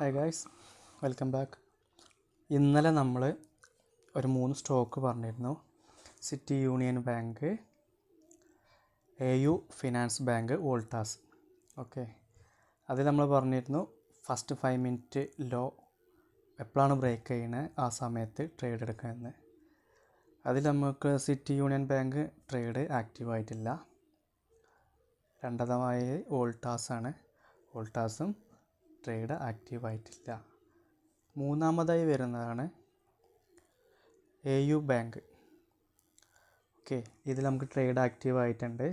Hi guys, welcome back. ഇന്നലെ നമ്മൾ ഒരു 3 സ്റ്റോക്ക് പറഞ്ഞിരുന്നു. City union bank, AU finance bank, Voltas. Okay, അതിൽ നമ്മൾ പറഞ്ഞിരുന്നു ഫസ്റ്റ് 5 മിനിറ്റ് ലോ എപ്പോഴാണ് ബ്രേക്ക് ചെയ്യുന്നത് ആ സമയത്ത് ട്രേഡ് എടുക്കണമെന്ന്. അതിൽ നമുക്ക് സിറ്റി യൂണിയൻ ബാങ്ക് ട്രേഡ് ആക്റ്റീവായിട്ടില്ല. രണ്ടാമതായി വോൾട്ടാസാണ്, വോൾട്ടാസും ട്രേഡ് ആക്റ്റീവായിട്ടില്ല. മൂന്നാമതായി വരുന്നതാണ് AU ബാങ്ക്. ഓക്കെ, ഇതിൽ നമുക്ക് ട്രേഡ് ആക്റ്റീവായിട്ടുണ്ട്.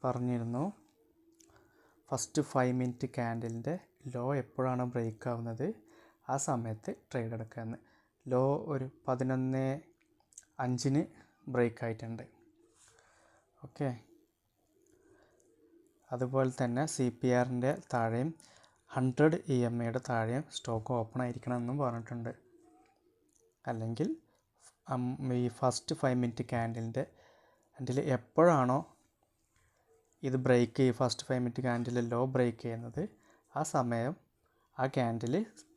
പറഞ്ഞിരുന്നു ഫസ്റ്റ് 5 മിനിറ്റ് ക്യാൻഡലിൻ്റെ ലോ എപ്പോഴാണ് ബ്രേക്ക് ആവുന്നത് ആ സമയത്ത് ട്രേഡ് എടുക്കാമെന്ന്. ലോ ഒരു 11:05 ബ്രേക്ക് ആയിട്ടുണ്ട്. ഓക്കെ, അതുപോലെ തന്നെ CPRൻ്റെ താഴെയും 100 EMAയുടെ താഴെയും സ്റ്റോക്ക് ഓപ്പൺ ആയിരിക്കണമെന്നും പറഞ്ഞിട്ടുണ്ട്. അല്ലെങ്കിൽ ഈ ഫസ്റ്റ് 5 മിനിറ്റ് ക്യാൻഡലിൻ്റെ എപ്പോഴാണോ ഇത് break first 5 minute candle low break ചെയ്യുന്നത് ആ സമയം ആ ക്യാൻഡിൽ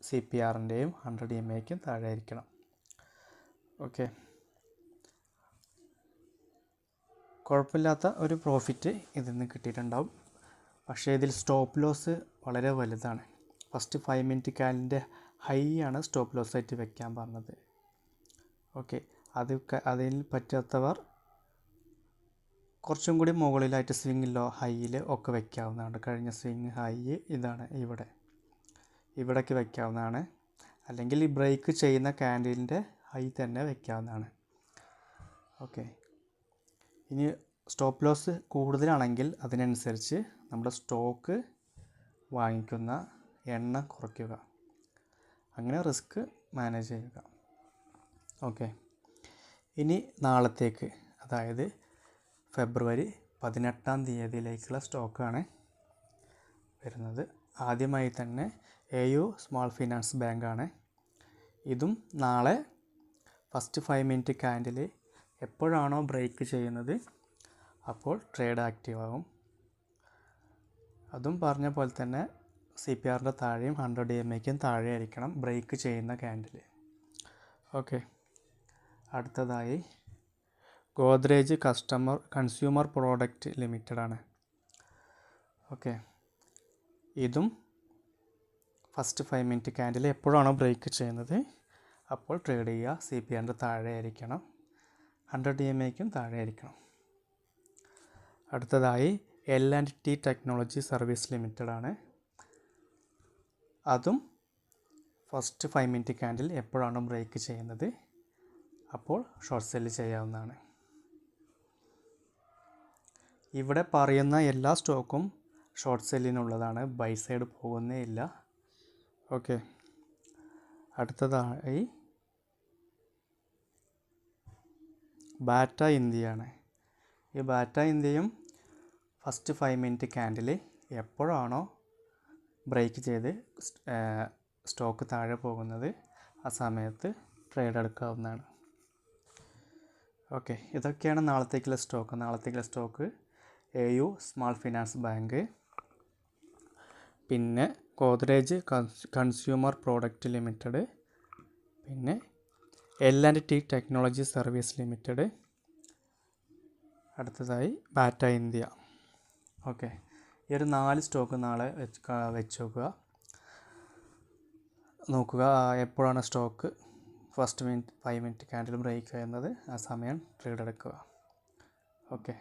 CPRൻ്റെയും 100 EMAയ്ക്കും താഴെ ആയിരിക്കണം. ഓക്കെ, കുഴപ്പമില്ലാത്ത ഒരു പ്രോഫിറ്റ് ഇതിൽ നിന്ന് കിട്ടിയിട്ടുണ്ടാവും. പക്ഷേ ഇതിൽ സ്റ്റോപ്പ് ലോസ് വളരെ വലുതാണ്. ഫസ്റ്റ് 5 മിനിറ്റ് ക്യാൻഡിലിൻ്റെ ഹൈ ആണ് സ്റ്റോപ്പ് ലോസ് ആയിട്ട് വെക്കാൻ പറഞ്ഞത്. ഓക്കെ, അതിൽ പറ്റാത്തവർ കുറച്ചും കൂടി മുകളിലായിട്ട് സ്വിങ് ലോ ഹൈയിൽ ഒക്കെ വയ്ക്കാവുന്നതാണ്. കഴിഞ്ഞ സ്വിങ് ഹൈ ഇതാണ്, ഇവിടേക്ക് വയ്ക്കാവുന്നതാണ്. അല്ലെങ്കിൽ ഈ ബ്രേക്ക് ചെയ്യുന്ന ക്യാൻഡിലിൻ്റെ ഹൈ തന്നെ വയ്ക്കാവുന്നതാണ്. ഓക്കെ, ഇനി സ്റ്റോപ്പ് ലോസ് കൂടുതലാണെങ്കിൽ അതിനനുസരിച്ച് നമ്മുടെ സ്റ്റോക്ക് വാങ്ങിക്കുന്ന എണ്ണം കുറയ്ക്കുക, അങ്ങനെ റിസ്ക് മാനേജ് ചെയ്യുക. ഓക്കെ, ഇനി നാളത്തേക്ക്, അതായത് ഫെബ്രുവരി 18 സ്റ്റോക്കാണ് വരുന്നത്. ആദ്യമായി തന്നെ AU സ്മോൾ ഫിനാൻസ് ബാങ്കാണ്. ഇതും നാളെ ഫസ്റ്റ് 5 മിനിറ്റ് ക്യാൻഡിൽ എപ്പോഴാണോ ബ്രേക്ക് ചെയ്യുന്നത് അപ്പോൾ ട്രേഡ് ആക്റ്റീവ് ആകും. അതും പറഞ്ഞ പോലെ തന്നെ CPRൻ്റെ താഴെയും 100 EMAയ്ക്കും താഴെ ആയിരിക്കണം ബ്രേക്ക് ചെയ്യുന്ന ക്യാൻഡിൽ. ഓക്കെ, അടുത്തതായി ഗോദ്രേജ് കൺസ്യൂമർ പ്രോഡക്റ്റ് ലിമിറ്റഡ് ആണ്. ഓക്കെ, ഇതും ഫസ്റ്റ് 5 മിനിറ്റ് ക്യാൻഡിൽ എപ്പോഴാണോ ബ്രേക്ക് ചെയ്യുന്നത് അപ്പോൾ ട്രേഡ് ചെയ്യുക. CPRൻ്റെ താഴെ ആയിരിക്കണം, 100 EMAയ്ക്കും താഴെ ആയിരിക്കണം. അടുത്തതായി L&T ടെക്നോളജി സർവീസ് ലിമിറ്റഡ് ആണ്. അതും ഫസ്റ്റ് 5 മിനിറ്റ് ക്യാൻഡിൽ എപ്പോഴാണോ ബ്രേക്ക് ചെയ്യുന്നത് അപ്പോൾ ഷോർട്ട് സെല്ല് ചെയ്യാവുന്നതാണ്. ഇവിടെ പറയുന്ന എല്ലാ സ്റ്റോക്കും ഷോർട്ട് സെല്ലിനുള്ളതാണ്, ബൈ സൈഡ് പോകുന്നേ ഇല്ല. ഓക്കെ, അടുത്തതായി ബാറ്റ ഇന്ത്യയാണ്. ഈ ബാറ്റ ഇന്ത്യയും ഫസ്റ്റ് 5 മിനിറ്റ് ക്യാൻഡിൽ എപ്പോഴാണോ ബ്രേക്ക് ചെയ്ത് സ്റ്റോക്ക് താഴെ പോകുന്നത് ആ സമയത്ത് ട്രേഡ് എടുക്കാവുന്നതാണ്. ഓക്കെ, ഇതൊക്കെയാണ് നാളത്തേക്കുള്ള സ്റ്റോക്ക്. നാളത്തേക്കുള്ള stock AU small finance bank, പിന്നെ ഗോദ്രേജ് കൺസ്യൂമർ പ്രോഡക്റ്റ് ലിമിറ്റഡ്, പിന്നെ L&T ടെക്നോളജി സർവീസ് ലിമിറ്റഡ്, അടുത്തതായി ബാറ്റ ഇന്ത്യ. ഓക്കെ, ഈ ഒരു 4 സ്റ്റോക്ക് നാളെ വെച്ച് നോക്കുക എപ്പോഴാണ് stock first 5 minute candle break ചെയ്യുന്നത് ആ സമയം ട്രേഡ് എടുക്കുക. ഓക്കെ.